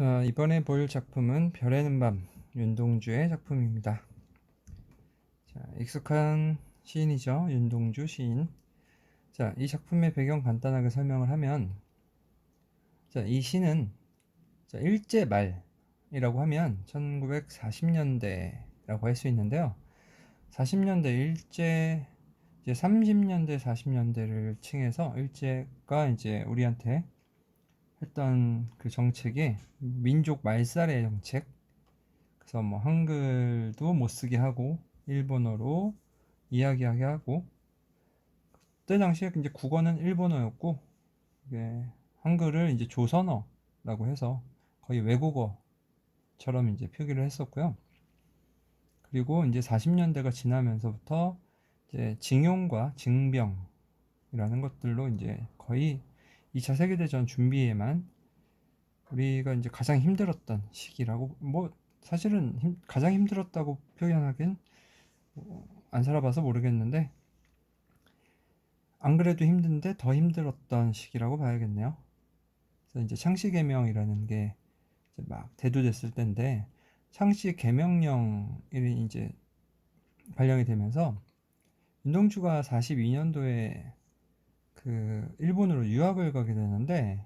자, 이번에 볼 작품은 별에는 밤, 윤동주의 작품입니다. 자, 익숙한 시인이죠. 윤동주 시인. 자, 이 작품의 배경 간단하게 설명을 하면, 자, 이 시는 일제 말이라고 하면 1940년대라고 할 수 있는데요. 40년대 일제, 이제 30년대, 40년대를 칭해서 일제가 이제 우리한테 했던 그 정책이 민족 말살의 정책, 그래서 뭐 한글도 못 쓰게 하고 일본어로 이야기하게 하고, 그때 당시에 이제 국어는 일본어였고 이게 한글을 이제 조선어라고 해서 거의 외국어처럼 이제 표기를 했었고요. 그리고 이제 40년대가 지나면서부터 이제 징용과 징병이라는 것들로 이제 거의 2차 세계대전 준비에만 우리가 이제 가장 힘들었던 시기라고, 뭐 사실은 가장 힘들었다고 표현하긴 안 살아봐서 모르겠는데, 안 그래도 힘든데 더 힘들었던 시기라고 봐야겠네요. 그래서 이제 창씨개명이라는 게 이제 막 대두됐을 때인데, 창씨개명령이 이제 발령이 되면서 윤동주가 42년도에 그 일본으로 유학을 가게 되는데,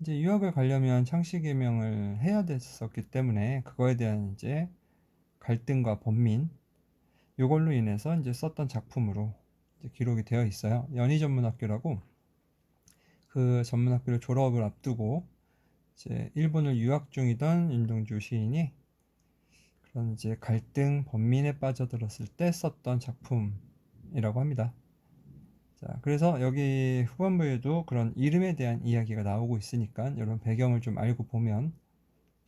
이제 유학을 가려면 창씨개명을 해야 됐었기 때문에 그거에 대한 이제 갈등과 번민, 요걸로 인해서 이제 썼던 작품으로 이제 기록이 되어 있어요. 연희전문학교라고, 그 전문학교를 졸업을 앞두고 이제 일본을 유학 중이던 윤동주 시인이 그런 이제 갈등, 번민에 빠져들었을 때 썼던 작품이라고 합니다. 자, 그래서 여기 후반부에도 그런 이름에 대한 이야기가 나오고 있으니까 이런 배경을 좀 알고 보면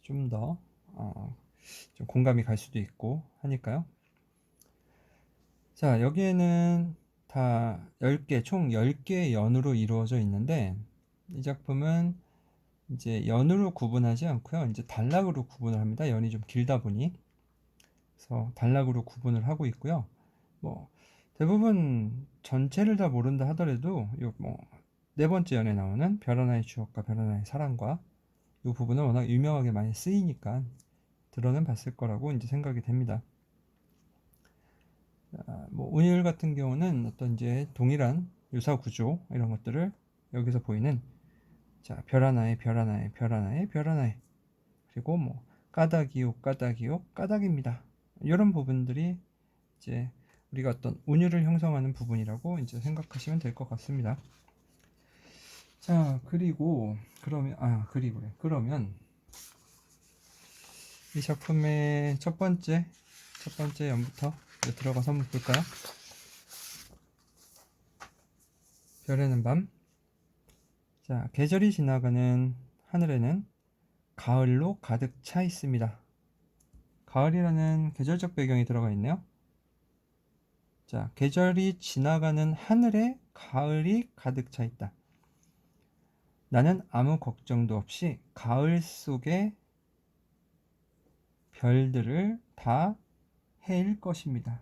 좀 더 좀 공감이 갈 수도 있고 하니까요. 자, 여기에는 다 10개, 총 10개의 연으로 이루어져 있는데, 이 작품은 이제 연으로 구분하지 않고요. 이제 단락으로 구분을 합니다. 연이 좀 길다 보니. 그래서 단락으로 구분을 하고 있고요. 뭐 대부분 전체를 다 모른다 하더라도 요 네 번째 연에 나오는 별 하나의 추억과 별 하나의 사랑과 이 부분은 워낙 유명하게 많이 쓰이니까 들어는 봤을 거라고 이제 생각이 됩니다. 뭐 운율 같은 경우는 어떤 이제 동일한 유사 구조 이런 것들을 여기서 보이는, 자, 별 하나에 별 하나에 별 하나에 별 하나에, 그리고 뭐 까닭이옥 까닭이옥 까닭입니다. 이런 부분들이 이제 우리가 어떤 운율을 형성하는 부분이라고 이제 생각하시면 될 것 같습니다. 자, 그리고 그러면 이 작품의 첫 번째 연부터 들어가서 한번 볼까요? 별에는 밤. 자, 계절이 지나가는 하늘에는 가을로 가득 차 있습니다. 가을이라는 계절적 배경이 들어가 있네요. 자, 계절이 지나가는 하늘에 가을이 가득 차 있다. 나는 아무 걱정도 없이 가을 속의 별들을 다 헤아릴 것입니다.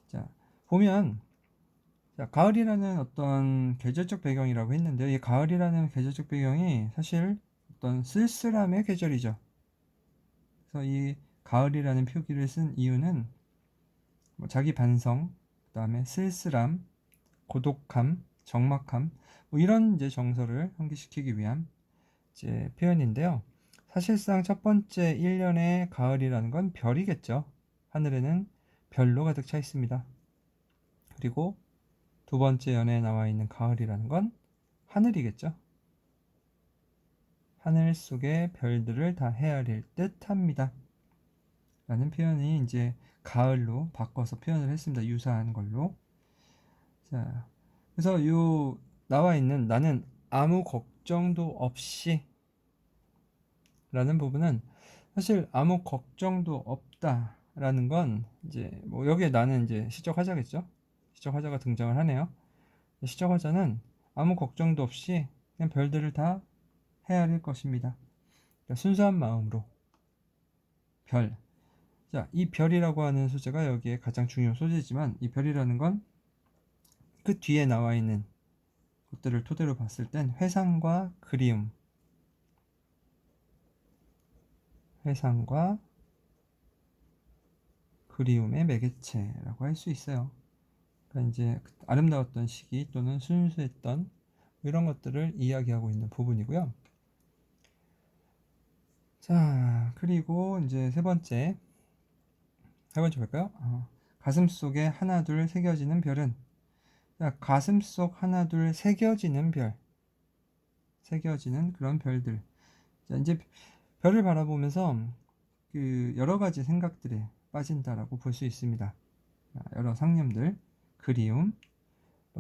자, 보면, 자, 가을이라는 어떤 계절적 배경이라고 했는데요. 이 가을이라는 계절적 배경이 사실 어떤 쓸쓸함의 계절이죠. 그래서 이 가을이라는 표기를 쓴 이유는 뭐 자기 반성, 그 다음에 쓸쓸함, 고독함, 적막함, 뭐 이런 이제 정서를 상기시키기 위한 이제 표현인데요. 사실상 첫 번째 1년의 가을이라는 건 별이겠죠. 하늘에는 별로 가득 차 있습니다. 그리고 두 번째 연에 나와 있는 가을이라는 건 하늘이겠죠. 하늘 속의 별들을 다 헤아릴 듯 합니다. 라는 표현이 이제 가을로 바꿔서 표현을 했습니다. 유사한 걸로. 자, 그래서 요 나와 있는 나는 아무 걱정도 없이 라는 부분은 사실 아무 걱정도 없다라는 건 이제 뭐 여기에 나는 이제 시적 화자겠죠. 시적 화자가 등장을 하네요. 시적 화자는 아무 걱정도 없이 그냥 별들을 다 헤아릴 것입니다. 그러니까 순수한 마음으로 별. 자, 이 별이라고 하는 소재가 여기에 가장 중요한 소재지만, 이 별이라는 건 그 뒤에 나와 있는 것들을 토대로 봤을 땐 회상과 그리움, 회상과 그리움의 매개체라고 할 수 있어요. 그러니까 이제 아름다웠던 시기 또는 순수했던 이런 것들을 이야기하고 있는 부분이고요. 자, 그리고 이제 세 번째 볼까요? 가슴 속에 하나 둘 새겨지는 별은, 자, 가슴 속 하나 둘 새겨지는 별, 새겨지는 그런 별들. 자, 이제 별을 바라보면서 그 여러 가지 생각들에 빠진다라고 볼 수 있습니다. 여러 상념들, 그리움,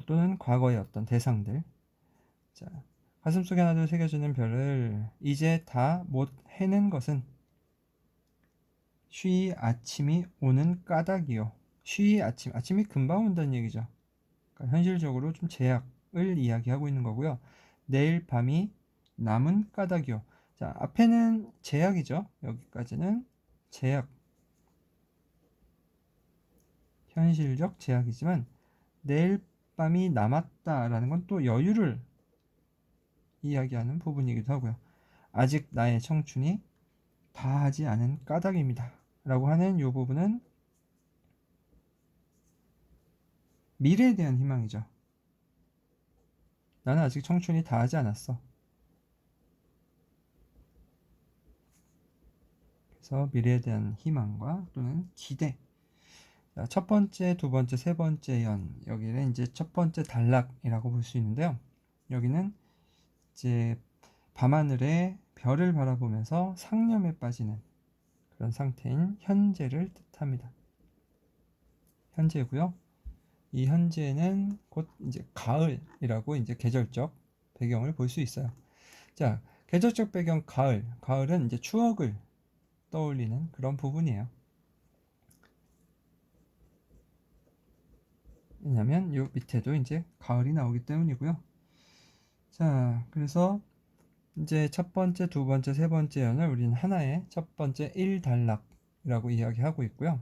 또는 과거의 어떤 대상들. 자, 가슴속에 하나 둘 새겨지는 별을 이제 다 못 해낸 것은 쉬이 아침이 오는 까닭이요. 쉬이 아침이 금방 온다는 얘기죠. 그러니까 현실적으로 좀 제약을 이야기하고 있는 거고요. 내일 밤이 남은 까닭이요. 자, 앞에는 제약이죠. 여기까지는 제약, 현실적 제약이지만 내일 밤이 남았다라는 건 또 여유를 이야기하는 부분이기도 하고요. 아직 나의 청춘이 다하지 않은 까닭입니다. 라고 하는 이 부분은 미래에 대한 희망이죠. 나는 아직 청춘이 다하지 않았어. 그래서 미래에 대한 희망과 또는 기대. 자, 첫 번째, 두 번째, 세 번째 연. 여기는 이제 첫 번째 단락이라고 볼 수 있는데요. 여기는 이제 밤하늘의 별을 바라보면서 상념에 빠지는 그런 상태인 현재를 뜻합니다. 현재고요. 이 현재는 곧 이제 가을이라고 이제 계절적 배경을 볼 수 있어요. 자, 계절적 배경 가을. 가을은 이제 추억을 떠올리는 그런 부분이에요. 왜냐면 요 밑에도 이제 가을이 나오기 때문이고요. 자, 그래서 이제 첫 번째, 두 번째, 세 번째 연을 우리는 하나의 첫 번째 1단락이라고 이야기하고 있고요.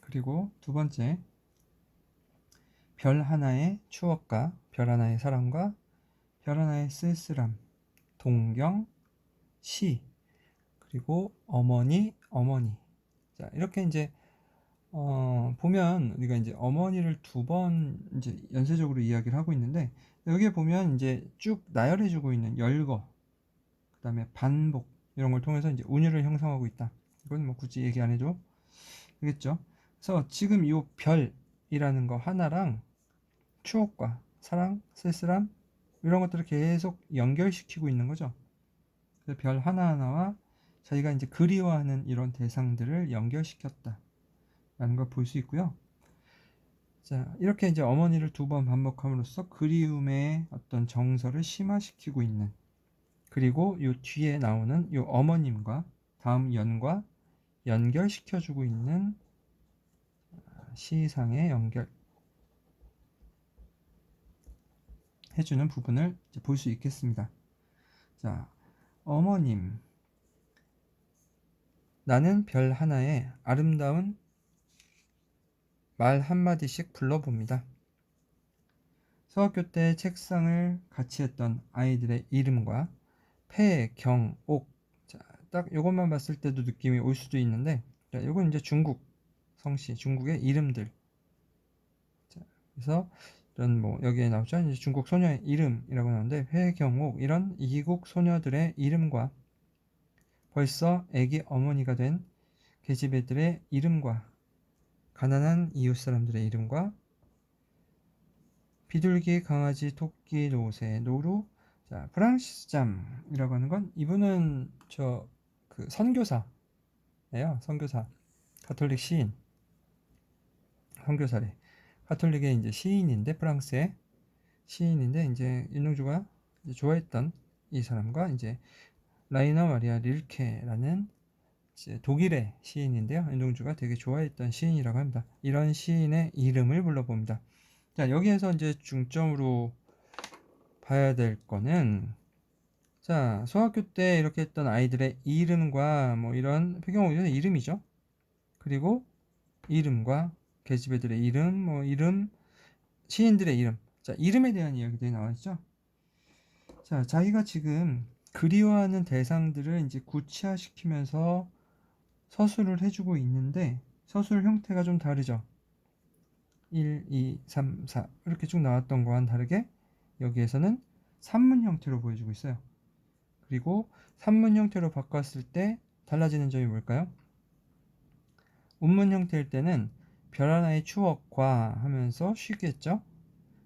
그리고 두 번째, 별 하나의 추억과 별 하나의 사랑과 별 하나의 쓸쓸함, 동경, 시, 그리고 어머니. 자, 이렇게 이제 보면 우리가 이제 어머니를 두 번 이제 연쇄적으로 이야기를 하고 있는데, 여기에 보면 이제 쭉 나열해주고 있는 열거, 그 다음에 반복, 이런 걸 통해서 이제 운율을 형성하고 있다. 이건 뭐 굳이 얘기 안 해도 되겠죠. 그래서 지금 이 별이라는 거 하나랑 추억과 사랑, 쓸쓸함, 이런 것들을 계속 연결시키고 있는 거죠. 그래서 별 하나하나와 자기가 이제 그리워하는 이런 대상들을 연결시켰다 라는 걸 볼 수 있고요. 자, 이렇게 이제 어머니를 두 번 반복함으로써 그리움의 어떤 정서를 심화시키고 있는, 그리고 요 뒤에 나오는 요 어머님과 다음 연과 연결시켜주고 있는 시상의 연결 해주는 부분을 볼 수 있겠습니다. 자, 어머님, 나는 별 하나에 아름다운 말 한마디씩 불러봅니다. 서학교 때 책상을 같이 했던 아이들의 이름과 폐, 경, 옥. 자, 딱 이것만 봤을 때도 느낌이 올 수도 있는데, 자, 이건 이제 중국 성씨, 중국의 이름들. 자, 그래서 이런 뭐 여기에 나오죠. 이제 중국 소녀의 이름이라고 나오는데, 회, 경, 옥 이런 이국 소녀들의 이름과 벌써 애기 어머니가 된 계집애들의 이름과 가난한 이웃 사람들의 이름과 비둘기, 강아지, 토끼, 노새, 노루. 자, 프랑시스 잠이라고 하는 건 이분은 저 그 선교사예요. 선교사, 가톨릭 시인, 선교사래. 가톨릭의 이제 시인인데, 프랑스의 시인인데, 이제 윤동주가 이제 좋아했던 이 사람과 이제 라이너 마리아 릴케라는 이제 독일의 시인인데요. 윤동주가 되게 좋아했던 시인이라고 합니다. 이런 시인의 이름을 불러봅니다. 자, 여기에서 이제 중점으로 봐야 될 거는, 자, 소학교 때 이렇게 했던 아이들의 이름과 뭐 이런 배경어휘의 이름이죠. 그리고 이름과 계집애들의 이름, 뭐 이름, 시인들의 이름. 자, 이름에 대한 이야기들이 나와 있죠. 자, 자기가 지금 그리워하는 대상들을 이제 구체화시키면서 서술을 해주고 있는데 서술 형태가 좀 다르죠. 1, 2, 3, 4 이렇게 쭉 나왔던 거와는 다르게 여기에서는 산문 형태로 보여주고 있어요. 그리고 산문 형태로 바꿨을 때 달라지는 점이 뭘까요? 운문 형태일 때는 별 하나의 추억과 하면서 쉬겠죠.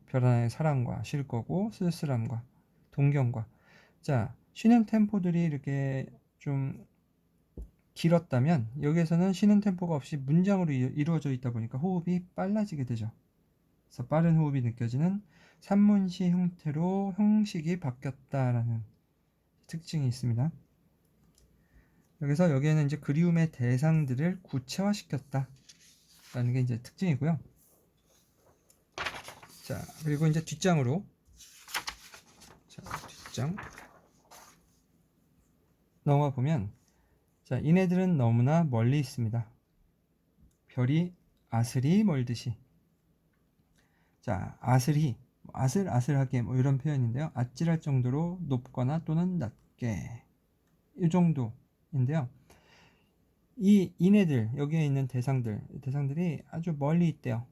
별 하나의 사랑과 쉴 거고 쓸쓸함과 동경과. 자, 쉬는 템포들이 이렇게 좀 길었다면 여기에서는 쉬는 템포가 없이 문장으로 이루어져 있다 보니까 호흡이 빨라지게 되죠. 그래서 빠른 호흡이 느껴지는 산문시 형태로 형식이 바뀌었다라는 특징이 있습니다. 여기서 여기에는 이제 그리움의 대상들을 구체화시켰다 라는 게 이제 특징이고요. 자, 그리고 이제 뒷장으로. 자, 뒷장 넘어가 보면, 자, 이네들은 너무나 멀리 있습니다. 별이 아슬이 멀듯이. 자, 아슬이, 아슬아슬하게 뭐 이런 표현인데요. 아찔할 정도로 높거나 또는 낮게. 이 정도인데요. 이 이네들, 여기에 있는 대상들이 아주 멀리 있대요.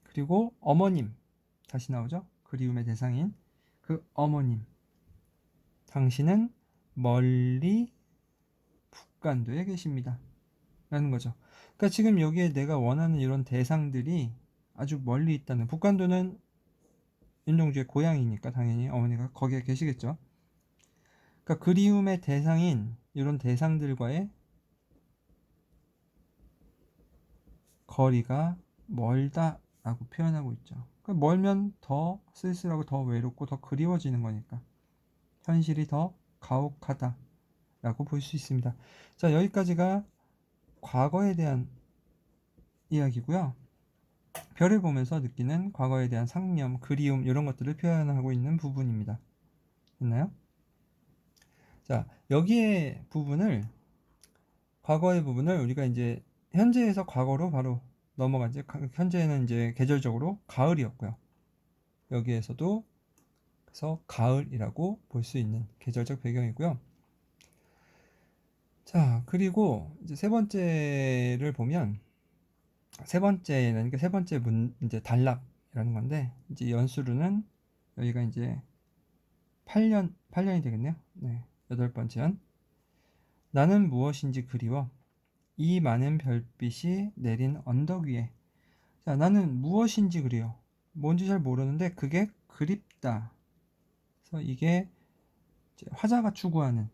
그리고 어머님, 다시 나오죠. 그리움의 대상인 그 어머님. 당신은 멀리 북간도에 계십니다. 라는 거죠. 그러니까 지금 여기에 내가 원하는 이런 대상들이 아주 멀리 있다는, 북간도는 윤동주의 고향이니까 당연히 어머니가 거기에 계시겠죠. 그러니까 그리움의 대상인 이런 대상들과의 거리가 멀다라고 표현하고 있죠. 그러니까 멀면 더 쓸쓸하고 더 외롭고 더 그리워지는 거니까 현실이 더 가혹하다라고 볼 수 있습니다. 자, 여기까지가 과거에 대한 이야기고요. 별을 보면서 느끼는 과거에 대한 상념, 그리움 이런 것들을 표현하고 있는 부분입니다. 됐나요? 자, 여기에 부분을, 과거의 부분을 우리가 이제 현재에서 과거로 바로 넘어가지. 현재는 이제 계절적으로 가을이었고요. 여기에서도 그래서 가을이라고 볼 수 있는 계절적 배경이고요. 자, 그리고 이제 세 번째를 보면, 세 번째는 세 번째 이제 단락이라는 건데, 이제 연수루는 여기가 이제 8년이 되겠네요. 네, 여덟 번째 연. 나는 무엇인지 그리워 이 많은 별빛이 내린 언덕 위에. 자, 나는 무엇인지 그리워. 뭔지 잘 모르는데 그게 그립다. 그래서 이게 화자가 추구하는,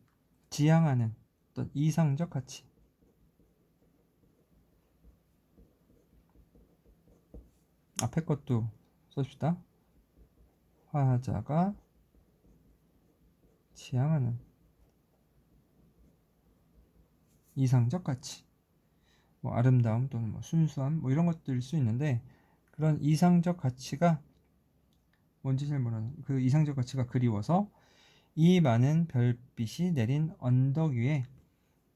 지향하는 어떤 이상적 가치. 앞에 것도 써줍시다. 화자가 지향하는 이상적 가치. 뭐 아름다움 또는 뭐 순수함 뭐 이런 것들일 수 있는데, 그런 이상적 가치가 뭔지 잘 모르는 그 이상적 가치가 그리워서 이 많은 별빛이 내린 언덕 위에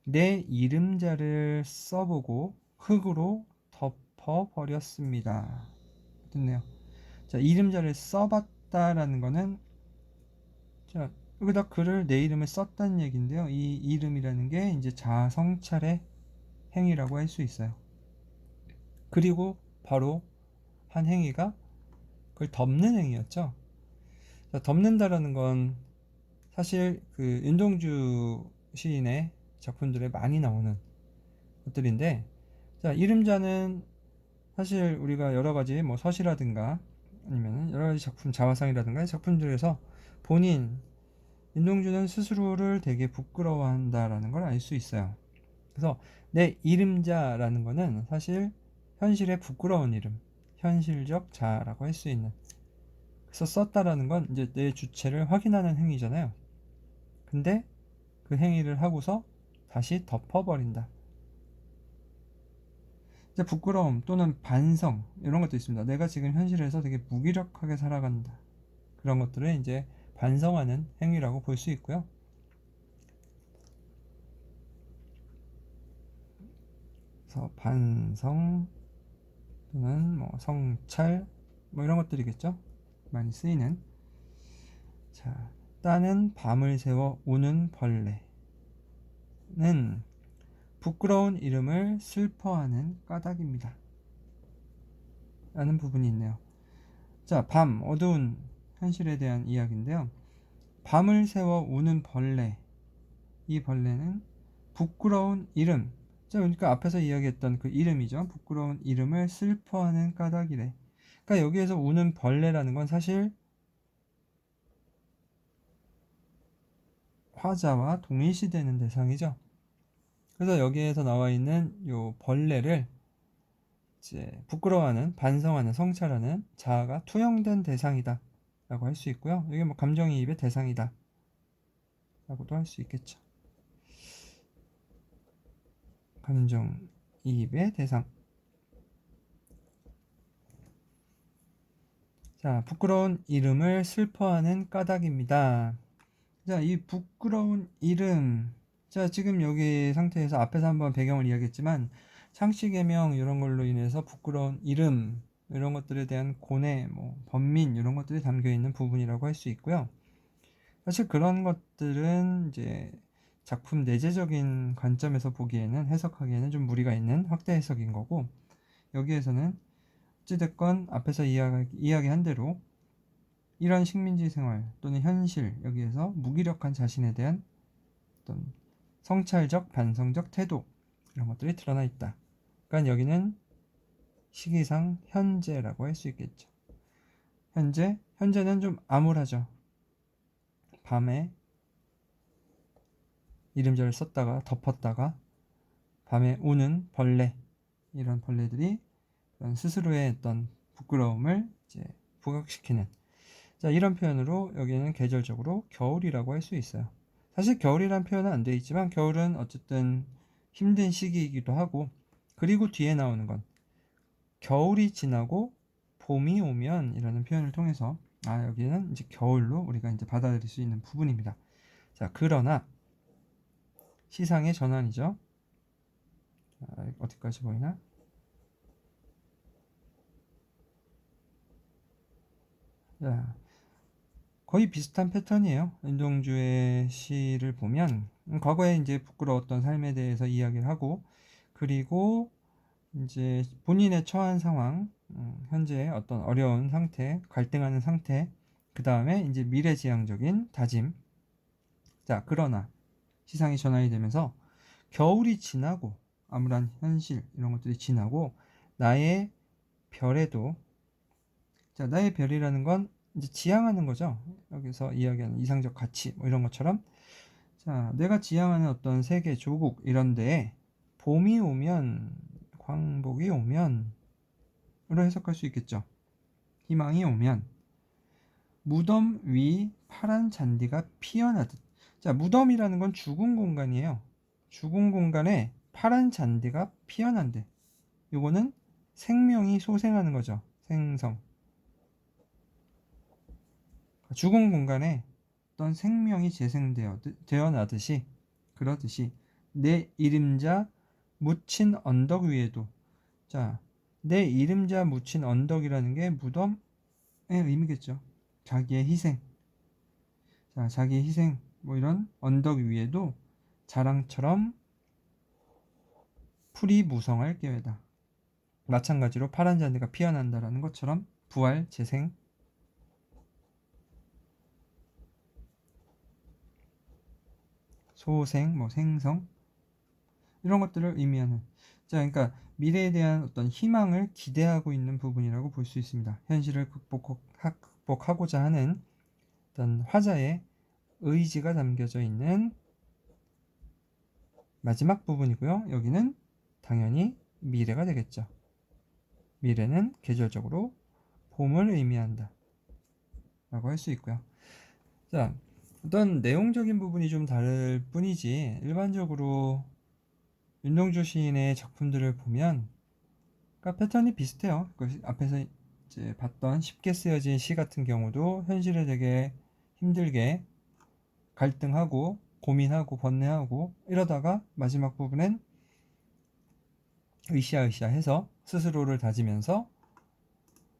내 이름자를 써보고 흙으로 덮어버렸습니다. 됐네요. 자, 이름자를 써봤다라는 거는, 자, 여기다 글을, 내 이름을 썼다는 얘기인데요. 이 이름이라는 게 이제 자성찰의 행위라고 할 수 있어요. 그리고 바로 한 행위가 그걸 덮는 행위였죠. 자, 덮는다라는 건 사실 그 윤동주 시인의 작품들에 많이 나오는 것들인데, 자, 이름자는 사실 우리가 여러 가지 뭐 서시라든가 아니면 여러 가지 작품, 자화상이라든가 작품들에서 본인, 윤동주는 스스로를 되게 부끄러워한다라는 걸 알 수 있어요. 그래서 내 이름자라는 거는 사실 현실의 부끄러운 이름, 현실적 자라고 할 수 있는. 그래서 썼다라는 건 이제 내 주체를 확인하는 행위잖아요. 근데 그 행위를 하고서 다시 덮어버린다. 이제 부끄러움 또는 반성 이런 것도 있습니다. 내가 지금 현실에서 되게 무기력하게 살아간다. 그런 것들을 이제 반성하는 행위라고 볼 수 있고요. 그래서 반성 또는 뭐 성찰 뭐 이런 것들이겠죠. 많이 쓰이는. 자, 따는 밤을 새워 우는 벌레는 부끄러운 이름을 슬퍼하는 까닭입니다. 라는 부분이 있네요. 자, 밤, 어두운 현실에 대한 이야기인데요. 밤을 새워 우는 벌레, 이 벌레는 부끄러운 이름, 자, 그러니까 앞에서 이야기했던 그 이름이죠. 부끄러운 이름을 슬퍼하는 까닭이래. 그러니까 여기에서 우는 벌레라는 건 사실 화자와 동일시되는 대상이죠. 그래서 여기에서 나와 있는 요 벌레를 이제 부끄러워하는, 반성하는, 성찰하는 자아가 투영된 대상이다 라고 할 수 있고요. 이게 뭐 감정이입의 대상이다 라고도 할 수 있겠죠. 감정이입의 대상. 자, 부끄러운 이름을 슬퍼하는 까닭입니다. 자, 이 부끄러운 이름. 자, 지금 여기 상태에서 앞에서 한번 배경을 이야기했지만 창씨개명 이런 걸로 인해서 부끄러운 이름 이런 것들에 대한 고뇌, 뭐 번민 이런 것들이 담겨 있는 부분이라고 할 수 있고요. 사실 그런 것들은 이제 작품 내재적인 관점에서 보기에는 해석하기에는 좀 무리가 있는 확대 해석인 거고, 여기에서는 어찌됐건 앞에서 이야기한 대로 이런 식민지 생활 또는 현실, 여기에서 무기력한 자신에 대한 어떤 성찰적, 반성적 태도 이런 것들이 드러나 있다. 그러니까 여기는 시기상 현재라고 할 수 있겠죠. 현재는 좀 암울하죠. 밤에 이름절을 썼다가 덮었다가 밤에 우는 벌레, 이런 벌레들이 그런 스스로의 어떤 부끄러움을 이제 부각시키는, 자, 이런 표현으로 여기는 계절적으로 겨울이라고 할 수 있어요. 사실 겨울이란 표현은 안 되어 있지만 겨울은 어쨌든 힘든 시기이기도 하고, 그리고 뒤에 나오는 건 겨울이 지나고 봄이 오면 이라는 표현을 통해서 여기는 이제 겨울로 우리가 이제 받아들일 수 있는 부분입니다. 자, 그러나 시상의 전환이죠. 어디까지 보이나? 자, 거의 비슷한 패턴이에요. 윤동주의 시를 보면 과거에 이제 부끄러웠던 삶에 대해서 이야기를 하고, 그리고 이제 본인의 처한 상황, 현재 어떤 어려운 상태, 갈등하는 상태, 그 다음에 이제 미래지향적인 다짐. 자, 그러나 시상이 전환이 되면서 겨울이 지나고 암울한 현실 이런 것들이 지나고 나의 별에도, 자, 나의 별이라는 건 이제 지향하는 거죠. 여기서 이야기하는 이상적 가치 뭐 이런 것처럼, 자, 내가 지향하는 어떤 세계, 조국 이런 데에 봄이 오면, 광복이 오면 으로 해석할 수 있겠죠. 희망이 오면 무덤 위 파란 잔디가 피어나듯. 자, 무덤이라는 건 죽은 공간이에요. 죽은 공간에 파란 잔디가 피어난대. 요거는 생명이 소생하는 거죠. 생성. 죽은 공간에 어떤 생명이 재생되어나듯이, 그러듯이 내 이름자 묻힌 언덕 위에도, 자, 내 이름자 묻힌 언덕이라는 게 무덤의 의미겠죠. 자기의 희생. 자, 자기의 희생, 뭐 이런 언덕 위에도 자랑처럼 풀이 무성할 계획이다. 마찬가지로 파란 잔디가 피어난다라는 것처럼 부활, 재생, 소생, 뭐 생성 이런 것들을 의미하는, 자, 그러니까 미래에 대한 어떤 희망을 기대하고 있는 부분이라고 볼 수 있습니다. 현실을 극복하고자 하는 어떤 화자의 의지가 담겨져 있는 마지막 부분이고요. 여기는 당연히 미래가 되겠죠. 미래는 계절적으로 봄을 의미한다 라고 할 수 있고요. 자, 어떤 내용적인 부분이 좀 다를 뿐이지 일반적으로 윤동주 시인의 작품들을 보면 그러니까 패턴이 비슷해요. 앞에서 이제 봤던 쉽게 쓰여진 시 같은 경우도 현실에 되게 힘들게 갈등하고 고민하고 번뇌하고 이러다가 마지막 부분엔 으쌰으쌰 해서 스스로를 다지면서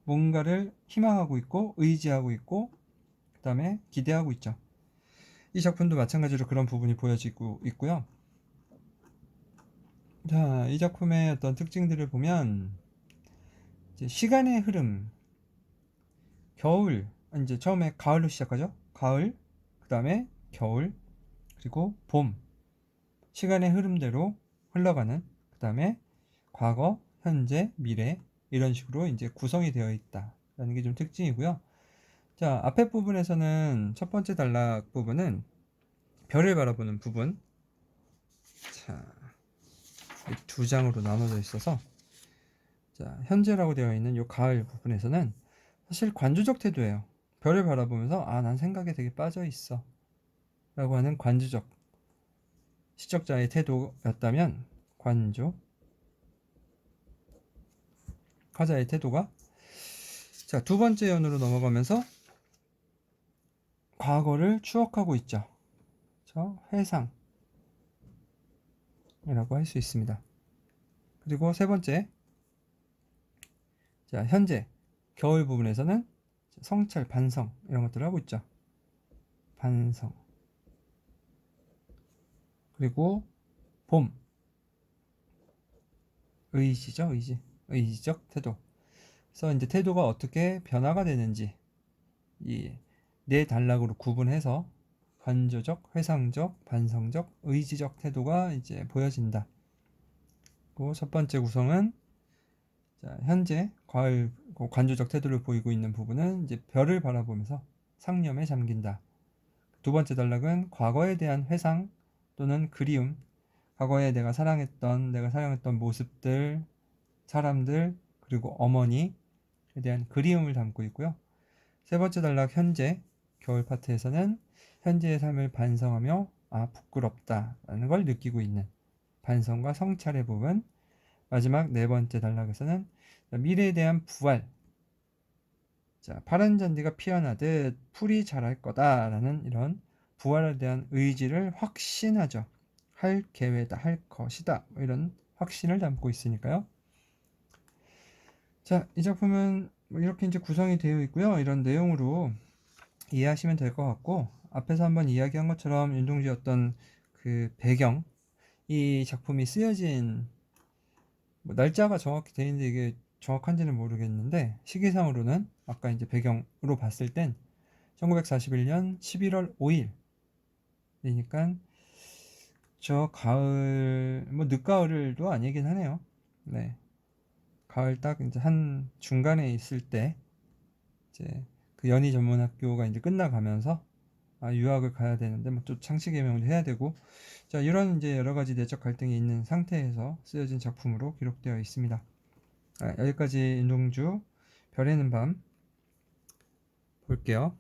뭔가를 희망하고 있고 의지하고 있고 그 다음에 기대하고 있죠. 이 작품도 마찬가지로 그런 부분이 보여지고 있고요. 자, 이 작품의 어떤 특징들을 보면 이제 시간의 흐름, 겨울, 이제 처음에 가을로 시작하죠. 가을, 그 다음에 겨울, 그리고 봄. 시간의 흐름대로 흘러가는, 그 다음에 과거, 현재, 미래, 이런 식으로 이제 구성이 되어 있다라는 게 좀 특징이고요. 자, 앞에 부분에서는 첫 번째 단락 부분은 별을 바라보는 부분. 자, 두 장으로 나눠져 있어서, 자, 현재라고 되어 있는 이 가을 부분에서는 사실 관조적 태도예요. 별을 바라보면서, 아, 난 생각에 되게 빠져 있어. 라고 하는 관조적 시적자의 태도였다면, 관조, 화자의 태도가, 자, 두 번째 연으로 넘어가면서 과거를 추억하고 있죠. 저 회상이라고 할 수 있습니다. 그리고 세 번째, 자, 현재 겨울 부분에서는 성찰, 반성 이런 것들을 하고 있죠. 반성. 그리고 봄, 의지죠, 의지. 의지적 태도. 그래서 이제 태도가 어떻게 변화가 되는지 이 네 단락으로 구분해서 관조적, 회상적, 반성적, 의지적 태도가 이제 보여진다. 그리고 첫 번째 구성은, 자, 현재 과을 관조적 태도를 보이고 있는 부분은 이제 별을 바라보면서 상념에 잠긴다. 두 번째 단락은 과거에 대한 회상 또는 그리움, 과거에 내가 사랑했던 모습들, 사람들, 그리고 어머니에 대한 그리움을 담고 있고요. 세 번째 단락 현재 겨울 파트에서는 현재의 삶을 반성하며 아, 부끄럽다라는 걸 느끼고 있는 반성과 성찰의 부분. 마지막 네 번째 단락에서는 미래에 대한 부활. 자, 파란 잔디가 피어나듯 풀이 자랄 거다라는 이런 부활에 대한 의지를 확신하죠. 할 계획이다, 할 것이다. 뭐 이런 확신을 담고 있으니까요. 자, 이 작품은 뭐 이렇게 이제 구성이 되어 있고요. 이런 내용으로 이해하시면 될 것 같고, 앞에서 한번 이야기한 것처럼 윤동주의 어떤 그 배경, 이 작품이 쓰여진 뭐 날짜가 정확히 되어 있는데 이게 정확한지는 모르겠는데, 시기상으로는 아까 이제 배경으로 봤을 땐 1941년 11월 5일이니까 저 가을, 뭐 늦가을도 아니긴 하네요. 네. 가을 딱 이제 한 중간에 있을 때 이제 그 연희 전문학교가 이제 끝나가면서 아, 유학을 가야 되는데 뭐 또 창씨 개명도 해야 되고, 자, 이런 이제 여러 가지 내적 갈등이 있는 상태에서 쓰여진 작품으로 기록되어 있습니다. 아, 여기까지 윤동주 별에는 밤 볼게요.